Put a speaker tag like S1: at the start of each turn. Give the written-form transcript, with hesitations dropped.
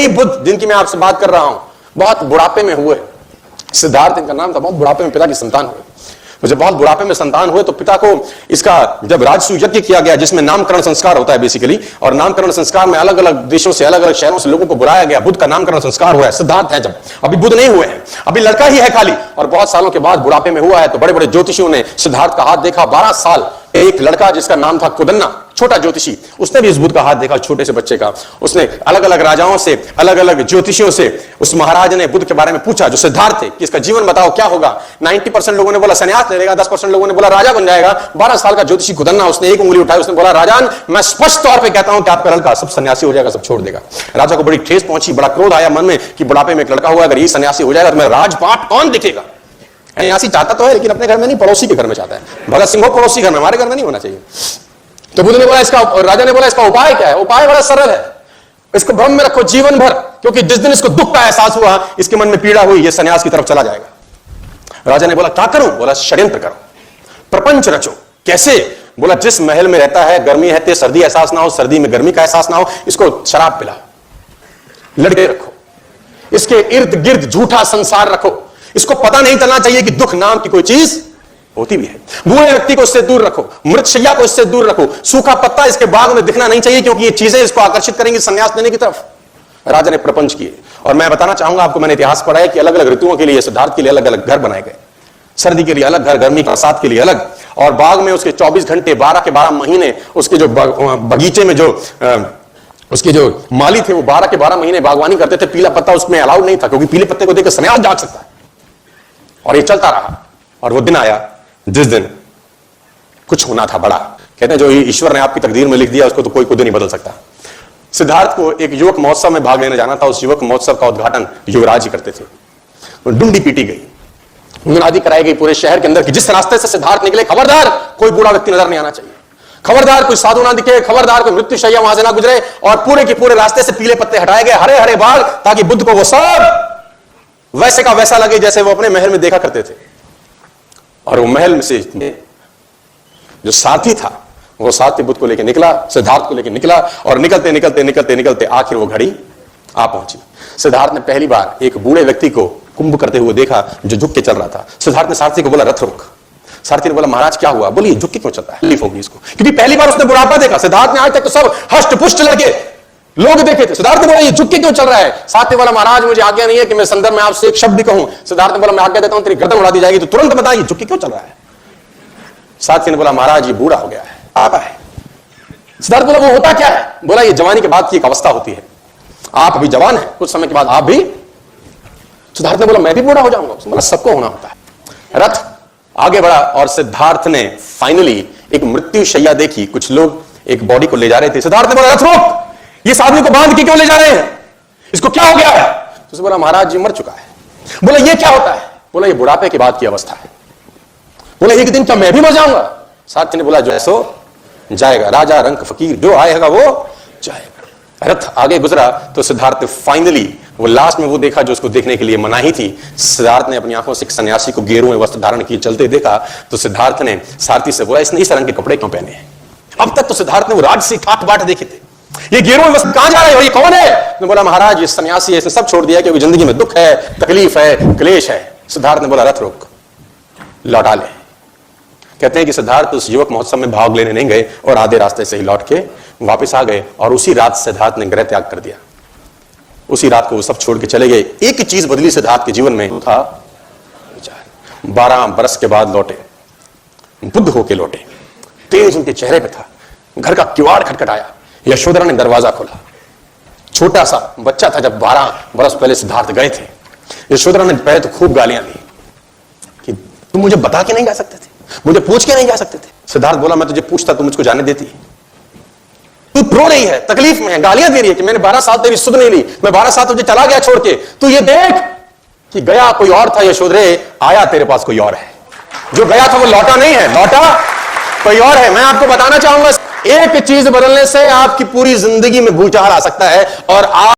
S1: ही बुद्ध जिनकी मैं आपसे बात कर रहा हूं बहुत बुढ़ापे में हुए। सिद्धार्थ इनका नाम था, बहुत बुढ़ापे में पिता की संतान हुए। जब बहुत बुढ़ापे में संतान हुए तो पिता को इसका जब राजसूय यज्ञ किया गया जिसमें नामकरण संस्कार होता है बेसिकली, और नामकरण संस्कार में अलग अलग देशों से अलग अलग शहरों से लोगों को बुलाया गया। बुद्ध का नामकरण संस्कार हुआ है, सिद्धार्थ है, जब अभी बुद्ध नहीं हुए हैं, अभी लड़का ही है खाली, और बहुत सालों के बाद बुढ़ापे में हुआ है। तो बड़े बड़े ज्योतिषियों ने सिद्धार्थ का हाथ देखा। 12 साल एक लड़का जिसका नाम था कुदन्ना, छोटा ज्योतिषी, उसने भी इस बुद्ध का हाथ देखा, छोटे से बच्चे का। उसने अलग अलग राजाओं से, अलग अलग ज्योतिषियों से उस महाराज ने बुद्ध के बारे में पूछा जो सिद्धार्थ थे कि इसका जीवन बताओ क्या होगा। 90% लोगों ने बोला संन्यास ले लेगा, 10% लोगों ने बोला राजा बन जाएगा। 12 साल का ज्योतिषी कुदन्ना, उसने एक उंगली उठाई, उसने बोला राजान मैं स्पष्ट तौर पर कहता हूं कि आपका लड़का सब सन्यासी हो जाएगा, सब छोड़ देगा। राजा को बड़ी ठेस पहुंची, बड़ा क्रोध आया मन में कि बुढ़ापे में एक लड़का हुआ, अगर ये सन्यासी हो जाएगा तो मैं राजपाट कौन दिखेगा। सन्यासी चाहता तो है लेकिन अपने घर में नहीं, पड़ोसी के घर में चाहता है। भगत सिंह हो पड़ोसी घर में, हमारे घर में नहीं होना चाहिए। तो बुद्ध ने बोला इसका, राजा ने बोला इसका उपाय क्या है। उपाय बड़ा सरल है, इसको भ्रम में रखो जीवन भर, क्योंकि जिस दिन इसको दुख का एहसास हुआ, इसके मन में पीड़ा हुई, ये सन्यास की तरफ चला जाएगा। राजा ने बोला क्या करूं। बोला षड्यंत्र करो, प्रपंच रचो। कैसे। बोला जिस महल में रहता है गर्मी है, सर्दी एहसास ना हो, सर्दी में गर्मी का एहसास ना हो, इसको शराब पिलाओ, लड़के रखो, इसके इर्द गिर्द झूठा संसार रखो, इसको पता नहीं चलना चाहिए कि दुख नाम की कोई चीज होती भी है। बूढ़े व्यक्ति को इससे दूर रखो, मृतशैया को इससे दूर रखो, सूखा पत्ता इसके बाग में दिखना नहीं चाहिए, क्योंकि ये चीजें इसको आकर्षित करेंगी संन्यास लेने की तरफ। राजा ने प्रपंच किए। और मैं बताना चाहूंगा आपको, मैंने इतिहास पढ़ा है कि अलग अलग ऋतुओं के लिए सिद्धार्थ के लिए अलग अलग घर बनाए गए। सर्दी के लिए अलग घर, गर्मी के बरसात के लिए अलग, और बाग में उसके 24 घंटे 12 के 12 महीने उसके जो बगीचे में जो उसके जो माली थे वो 12 के 12 महीने बागवानी करते थे। पीला पत्ता उसमें अलाउड नहीं था, क्योंकि पीले पत्ते को देखकर संन्यास जाग सकता है। और ये चलता रहा, और वो दिन आया जिस दिन कुछ होना था बड़ा। कहते हैं जो ईश्वर ने आपकी तकदीर में लिख दिया उसको तो कोई खुद नहीं बदल सकता। सिद्धार्थ को एक युवक महोत्सव में भाग लेने जाना था। उस युवक महोत्सव का उद्घाटन युवराज ही करते थे। डुंडी पीटी गई, मुनादी कराई गई पूरे शहर के अंदर कि जिस रास्ते से सिद्धार्थ निकले, खबरदार कोई बूढ़ा व्यक्ति नजर नहीं आना चाहिए, खबरदार कोई साधु ना दिखे, खबरदार कोई मृत्युशैया वहां से ना गुजरे। और पूरे के पूरे रास्ते से पीले पत्ते हटाए गए, हरे हरे बाग, ताकि बुद्ध को वो सब वैसे का वैसा लगे जैसे वो अपने महल में देखा करते थे। और वो महल में से जो साथी था, वो साथी बुद्ध को लेकर निकला, सिद्धार्थ को लेकर निकला, और निकलते निकलते निकलते निकलते आखिर वो घड़ी आ पहुंची। सिद्धार्थ ने पहली बार एक बूढ़े व्यक्ति को कुंभ करते हुए देखा जो झुक के चल रहा था। सिद्धार्थ ने सारथी को बोला रथ रुक। सारथी ने बोला महाराज क्या हुआ। बोली झुक के क्यों चल रहा है, तकलीफ होगी इसको, क्योंकि पहली बार उसने बुढ़ापा देखा। सिद्धार्थ ने आज तक तो सब हष्ट पुष्ट लड़के लोग देखे थे। सिद्धार्थ ने बोला ये झुक के क्यों चल रहा है। सारथी बोला महाराज मुझे आज्ञा नहीं है कि मैं संदर्भ में आपसे एक शब्द भी कहूं। सिद्धार्थ ने बोला मैं आज्ञा देता हूं, तेरी गर्दन उड़ा दी जाएगी, तो तुरंत बताइए झुक के क्यों चल रहा है। सारथी ने बोला महाराज ये बूढ़ा हो गया है, आता है। सिद्धार्थ बोला वो होता क्या है। बोला ये जवानी के बाद की एक अवस्था होती है, आप अभी जवान है, कुछ समय के बाद आप भी। सिद्धार्थ ने बोला मैं भी बूढ़ा हो जाऊंगा। बोला सबको होना होता है। रथ आगे बढ़ा और सिद्धार्थ ने फाइनली एक मृत्युशैया देखी। कुछ लोग एक बॉडी को ले जा रहे थे। सिद्धार्थ ने बोला रथ रोक, इस आदमी को बांध के क्यों ले जा रहे हैं, इसको क्या हो गया है। तो उसने बोला महाराज जी मर चुका है। बोला ये क्या होता है। बोला ये बुढ़ापे के बाद की अवस्था है। बोला एक दिन क्या मैं भी मर जाऊंगा। साथी ने बोला जो सो जाएगा, राजा रंक फकीर जो आएगा वो जाएगा। रथ आगे गुजरा तो सिद्धार्थ ने फाइनली वो लास्ट में वो देखा जो उसको देखने के लिए मनाही थी। सिद्धार्थ ने अपनी आंखों से एक सन्यासी को गेरुए वस्त्र धारण किए चलते देखा। तो सिद्धार्थ ने सारथी से बोला इसने इस रंग के कपड़े क्यों पहने हैं। अब तक तो सिद्धार्थ ने वो राजसी ठाट बाट देखे थे, ये गेरुए वस्त्र कहां जा रहे हो, ये कौन है। ने बोला महाराज ये सन्यासी है, इसने सब छोड़ दिया क्योंकि जिंदगी में दुख है, तकलीफ है, क्लेश है। सिद्धार्थ ने बोला रथ रोक, लौटा ले। कहते हैं कि सिद्धार्थ उस युवक महोत्सव में भाग लेने नहीं गए और आधे रास्ते से ही लौट के वापस आ गए। और उसी रात सिद्धार्थ ने गृह त्याग कर दिया। उसी रात को वो सब छोड़ के चले गए। एक ही चीज बदली सिद्धार्थ के जीवन में, वो था विचार। 12 बरस के बाद लौटे, बुद्ध होके लौटे, तेज उनके चेहरे पे था। घर का किवाड़ खटखटाया, यशोधरा ने दरवाजा खोला। छोटा सा बच्चा था जब 12 बरस पहले सिद्धार्थ गए थे। यशोधरा ने पहले तो खूब गालियां दी कि तुम मुझे बता के नहीं जा सकते थे, मुझे पूछ के नहीं जा सकते थे। सिद्धार्थ बोला मैं तुझे पूछता तू मुझको जाने देती। तू रो रही है, तकलीफ में है, गालियां दे रही है कि मैंने 12 साल तेरी सुध नहीं ली, मैं 12 साल तुझे चला गया छोड़ के। तू ये देख कि गया कोई और था यशोधरे, आया तेरे पास कोई और है। जो गया था वो लौटा नहीं है, लौटा कोई और है। मैं आपको बताना चाहूंगा एक चीज बदलने से आपकी पूरी जिंदगी में भूचाल आ सकता है और आप